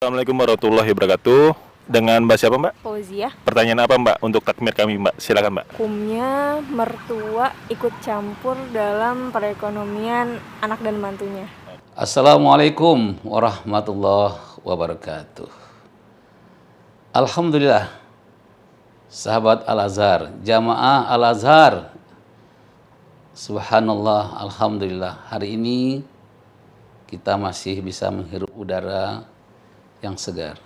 Assalamualaikum warahmatullahi wabarakatuh. Dengan Mbak siapa Mbak? Fauzia. Pertanyaan apa Mbak untuk takmir kami Mbak? Silakan Mbak. Hukumnya mertua ikut campur dalam perekonomian anak dan mantunya. Assalamualaikum warahmatullahi wabarakatuh. Alhamdulillah, sahabat Al-Azhar, jamaah Al-Azhar. Subhanallah, alhamdulillah. Hari ini kita masih bisa menghirup udara yang segar.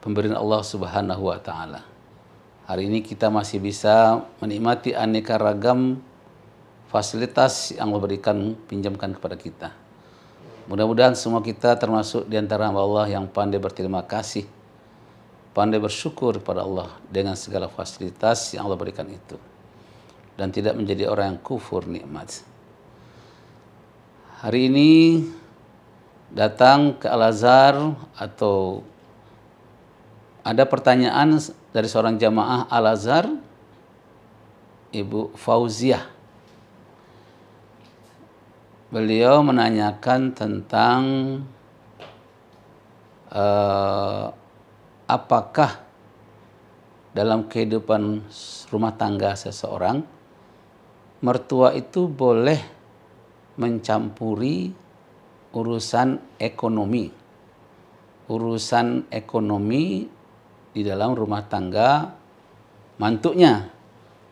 Pemberian Allah Subhanahu wa taala. Hari ini kita masih bisa menikmati aneka ragam fasilitas yang Allah berikan, pinjamkan kepada kita. Mudah-mudahan semua kita termasuk di antara hamba Allah yang pandai berterima kasih, pandai bersyukur kepada Allah dengan segala fasilitas yang Allah berikan itu, dan tidak menjadi orang yang kufur nikmat. Hari ini datang ke Al-Azhar atau ada pertanyaan dari seorang jamaah Al-Azhar, Ibu Fauziah. Beliau menanyakan tentang apakah dalam kehidupan rumah tangga seseorang, mertua itu boleh mencampuri urusan ekonomi di dalam rumah tangga mantunya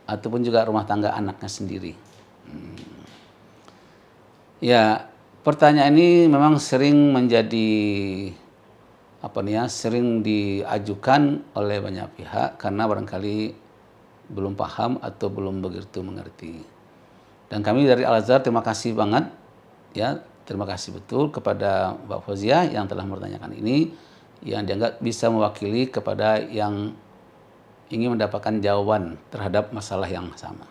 ataupun juga rumah tangga anaknya sendiri. Ya, pertanyaan ini memang sering menjadi sering diajukan oleh banyak pihak karena barangkali belum paham atau belum begitu mengerti. Dan kami dari Al-Azhar terima kasih banget, ya, terima kasih betul kepada Mbak Fauzia yang telah mempertanyakan ini, yang dianggap bisa mewakili kepada yang ingin mendapatkan jawaban terhadap masalah yang sama.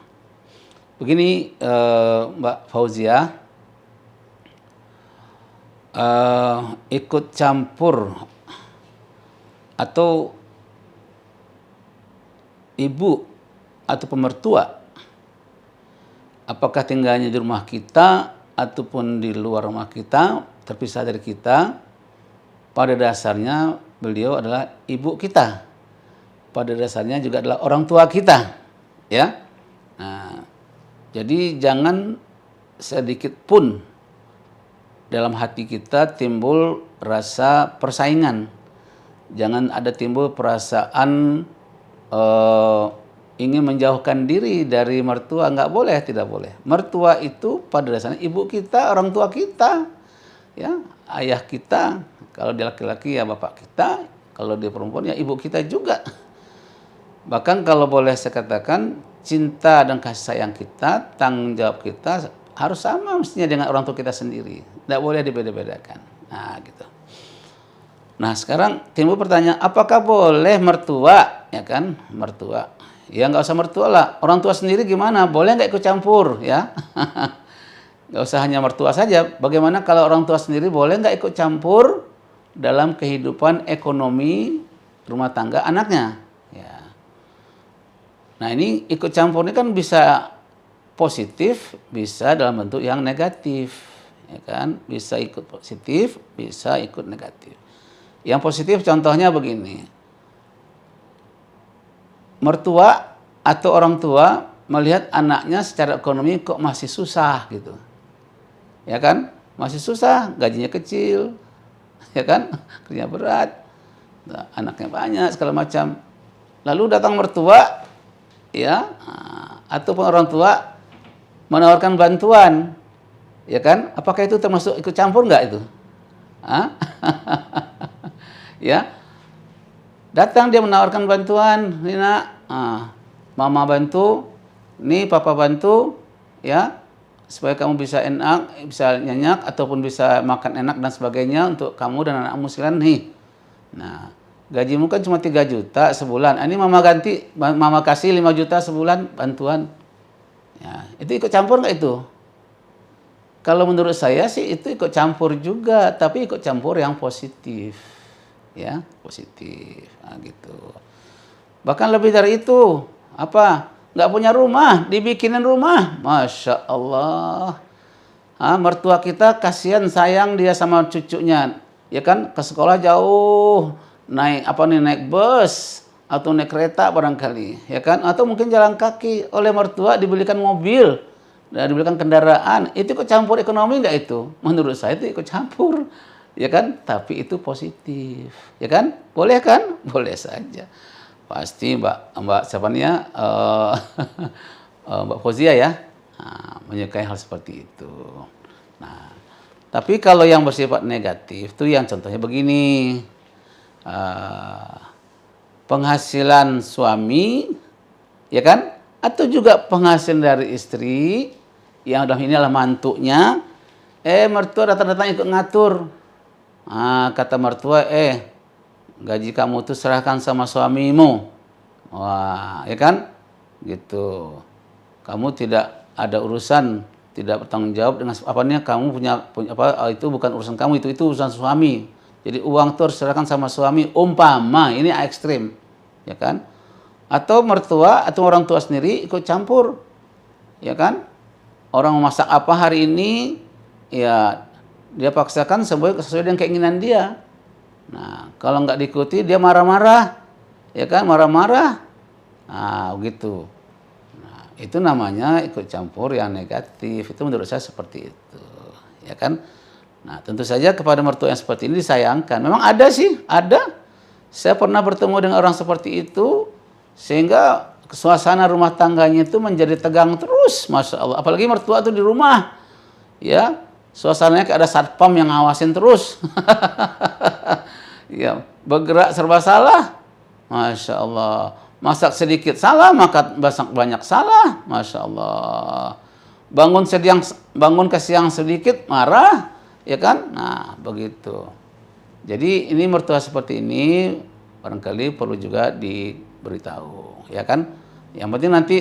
Begini, Mbak Fauzia, ikut campur atau ibu atau pemertua, apakah tinggalnya di rumah kita ataupun di luar rumah kita, terpisah dari kita, pada dasarnya beliau adalah ibu kita. Pada dasarnya juga adalah orang tua kita, ya. Nah, jadi jangan sedikit pun dalam hati kita timbul rasa persaingan. Jangan ada timbul perasaan ingin menjauhkan diri dari mertua. Nggak boleh, tidak boleh. Mertua itu pada dasarnya ibu kita, orang tua kita, ya, ayah kita. Kalau dia laki-laki ya bapak kita, kalau dia perempuan ya ibu kita juga. Bahkan kalau boleh saya katakan, cinta dan kasih sayang kita, tanggung jawab kita harus sama mestinya dengan orang tua kita sendiri. Tidak boleh dibeda-bedakan. Nah, gitu. Nah, sekarang timbul pertanyaan, apakah boleh mertua, ya kan? Mertua. Ya nggak usah mertua lah. Orang tua sendiri gimana? Boleh nggak ikut campur, ya? Nggak usah hanya mertua saja. Bagaimana kalau orang tua sendiri boleh nggak ikut campur dalam kehidupan ekonomi rumah tangga anaknya? Ya. Nah, ini ikut campur ini kan bisa positif, bisa dalam bentuk yang negatif, ya kan? Bisa ikut positif, bisa ikut negatif. Yang positif contohnya begini, mertua atau orang tua melihat anaknya secara ekonomi kok masih susah gitu, ya kan? Masih susah, gajinya kecil, ya kan? Kerja berat, anaknya banyak segala macam. Lalu datang mertua, ya, ataupun orang tua menawarkan bantuan, ya kan? Apakah itu termasuk ikut campur nggak itu? Ya, datang dia menawarkan bantuan, ini nak, mama bantu, nih papa bantu, ya, supaya kamu bisa enak, bisa nyenyak ataupun bisa makan enak dan sebagainya untuk kamu dan anakmu sekalian nih. Nah, gajimu kan cuma 3 juta sebulan. Ini mama kasih 5 juta sebulan bantuan. Ya, itu ikut campur nggak itu? Kalau menurut saya sih itu ikut campur juga, tapi ikut campur yang positif, ya, positif, nah, gitu. Bahkan lebih dari itu, apa? Nggak punya rumah, dibikinin rumah, masya Allah. Mertua kita kasihan sayang dia sama cucunya, ya kan, ke sekolah jauh, naik bus atau naik kereta barangkali, ya kan, atau mungkin jalan kaki, oleh mertua dibelikan mobil dan dibelikan kendaraan. Itu ikut campur ekonomi nggak itu? Menurut saya itu ikut campur, ya kan, tapi itu positif, ya kan, boleh kan, boleh saja. Pasti Mbak siapa nih ya, Mbak Fauzia ya, menyukai hal seperti itu. Nah, tapi kalau yang bersifat negatif itu yang contohnya begini, penghasilan suami, ya kan, atau juga penghasilan dari istri, yang dalam ini adalah mantunya, mertua datang-datang ikut ngatur. Kata mertua, gaji kamu tuh serahkan sama suamimu. Wah, ya kan? Gitu. Kamu tidak ada urusan, tidak bertanggung jawab dengan kamu punya apa, itu bukan urusan kamu, itu urusan suami. Jadi uang tuh serahkan sama suami, umpama ini ekstrim, ya kan? Atau mertua atau orang tua sendiri ikut campur, ya kan? Orang memasak apa hari ini, ya dia paksakan sesuai dengan keinginan dia. Nah, kalau nggak diikuti dia marah-marah, ya kan, marah-marah. Nah, begitu. Nah, itu namanya ikut campur yang negatif. Itu menurut saya seperti itu, ya kan. Nah, tentu saja kepada mertua yang seperti ini disayangkan. Memang ada sih, ada. Saya pernah bertemu dengan orang seperti itu, sehingga suasana rumah tangganya itu menjadi tegang terus, masya Allah. Apalagi mertua itu di rumah, ya. Suasananya kayak ada satpam yang ngawasin terus. Ya, bergerak serba salah. Masya Allah. Masak sedikit salah, masak banyak salah. Masya Allah. Bangun ke siang sedikit, marah. Ya kan? Nah, begitu. Jadi ini mertua seperti ini, barangkali perlu juga diberitahu. Ya kan? Yang penting nanti,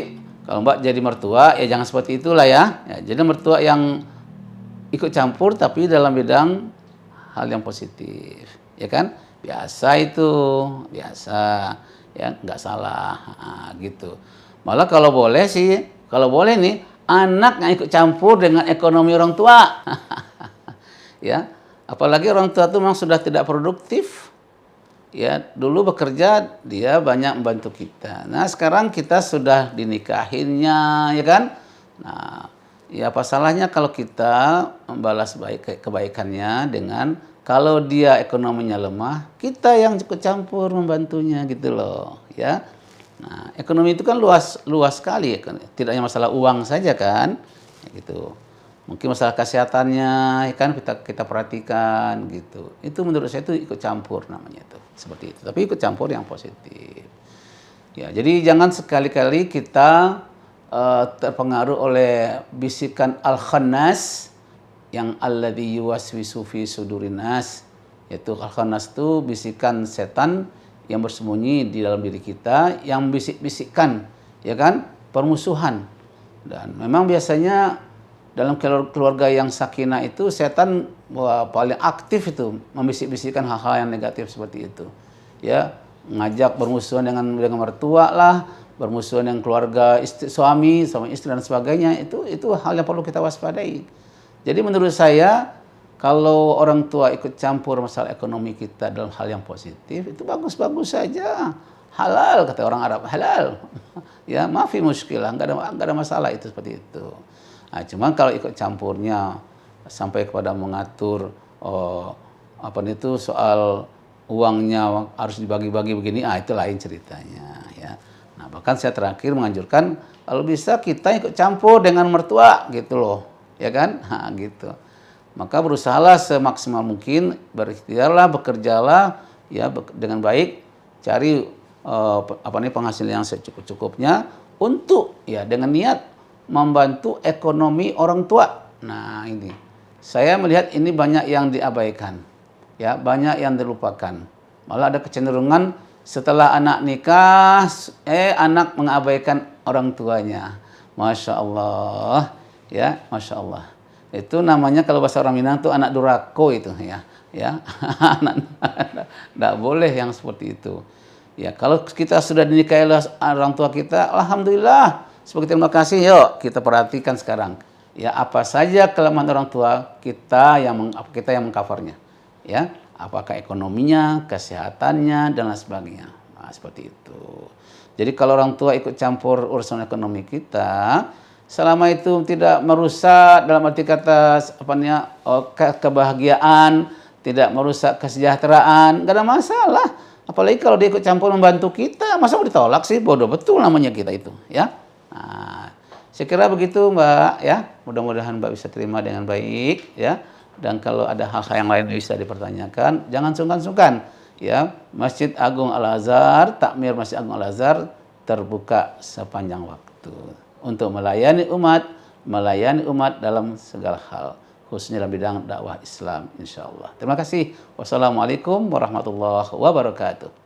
kalau Mbak jadi mertua, ya jangan seperti itulah ya. Jadi mertua yang ikut campur tapi dalam bidang hal yang positif, ya kan, biasa itu, biasa, ya nggak salah, gitu. Malah kalau boleh nih anak yang ikut campur dengan ekonomi orang tua, ya, apalagi orang tua itu memang sudah tidak produktif, ya, dulu bekerja dia banyak membantu kita, nah sekarang kita sudah dinikahinnya, ya kan, nah. Ya apa salahnya kalau kita membalas kebaikannya dengan kalau dia ekonominya lemah, kita yang ikut campur membantunya gitu loh, ya. Nah, ekonomi itu kan luas sekali, tidak hanya masalah uang saja kan, ya, gitu. Mungkin masalah kesehatannya, ya kan kita perhatikan gitu. Itu menurut saya itu ikut campur namanya itu, seperti itu. Tapi ikut campur yang positif. Ya, jadi jangan sekali-kali kita terpengaruh oleh bisikan al-khannas yang alladzi yuwaswisu fi sudurin nas, yaitu al-khannas itu bisikan setan yang bersembunyi di dalam diri kita, yang bisik-bisikkan, ya kan, permusuhan. Dan memang biasanya dalam keluarga yang sakinah itu setan paling aktif itu membisik-bisikkan hal-hal yang negatif seperti itu, ya, ngajak bermusuhan dengan mertua lah, bermusuhan dengan keluarga suami sama istri dan sebagainya, itu hal yang perlu kita waspadai. Jadi menurut saya kalau orang tua ikut campur masalah ekonomi kita dalam hal yang positif itu bagus-bagus saja, halal kata orang Arab, halal. Ya, maafi muskilah, nggak ada masalah itu seperti itu. Nah, cuman kalau ikut campurnya sampai kepada mengatur itu soal uangnya harus dibagi-bagi begini, itu lain ceritanya, ya. Nah, bahkan saya terakhir menganjurkan kalau bisa kita ikut campur dengan mertua gitu loh, ya kan? Nah, gitu. Maka berusahalah semaksimal mungkin, berikhtiarlah, bekerjalah ya dengan baik, cari penghasilan yang secukup-cukupnya untuk ya dengan niat membantu ekonomi orang tua. Nah, ini saya melihat ini banyak yang diabaikan, ya, banyak yang dilupakan. Malah ada kecenderungan setelah anak nikah, anak mengabaikan orang tuanya. Masya Allah, ya, Masya Allah. Itu namanya kalau bahasa orang Minang itu anak durako itu, ya. Tidak boleh yang seperti itu. Ya, kalau kita sudah dinikahi oleh orang tua kita, alhamdulillah. Sebagai terima kasih, yuk kita perhatikan sekarang. Ya, apa saja kelemahan orang tua kita yang mengcovernya. Ya, apakah ekonominya, kesehatannya, dan lain sebagainya. Nah, seperti itu. Jadi kalau orang tua ikut campur urusan ekonomi kita, selama itu tidak merusak dalam arti kata kebahagiaan, tidak merusak kesejahteraan, nggak ada masalah. Apalagi kalau dia ikut campur membantu kita, masa mau ditolak sih? Bodoh betul namanya kita itu, ya. Nah, saya kira begitu Mbak, ya. Mudah-mudahan Mbak bisa terima dengan baik, ya. Dan kalau ada hal-hal yang lain yang bisa dipertanyakan, jangan sungkan-sungkan, ya. Masjid Agung Al-Azhar, takmir Masjid Agung Al-Azhar terbuka sepanjang waktu untuk melayani umat dalam segala hal, khususnya dalam bidang dakwah Islam, insyaallah. Terima kasih. Wassalamualaikum warahmatullahi wabarakatuh.